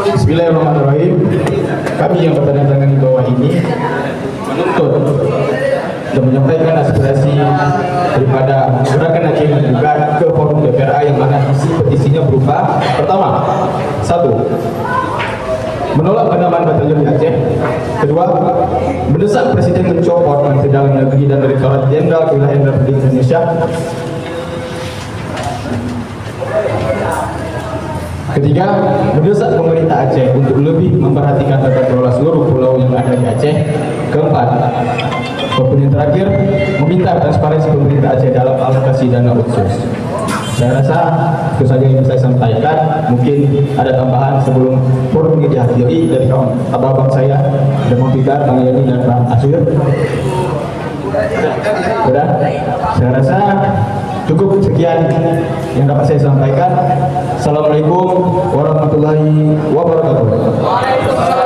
Bismillahirrahmanirrahim. Kami yang bertanda tangan di bawah ini menuntut dan menyampaikan aspirasi daripada gerakan Aceh Merdeka ke forum DPRA yang mana isi petisinya berupa pertama, 1. Menolak penambahan batalion di Aceh. Kedua, mendesak Presiden mencopot Menteri Dalam Negeri dan Direktorat Jenderal Kewilayahan Republik Indonesia. Ketiga, mendesak pemerintah Aceh untuk lebih memperhatikan tata kelola seluruh pulau yang ada di Aceh. Keempat, maupun yang terakhir, meminta transparansi pemerintah Aceh dalam alokasi dana otsus. Saya rasa itu saja yang bisa saya sampaikan. Mungkin ada tambahan sebelum forum ini dihadiri dari kawan abang-abang saya, dan Mofigar, Bang Yani dan Bang Aswir. Sudah, saya rasa cukup sekian yang dapat saya sampaikan. Assalamualaikum warahmatullahi wabarakatuh.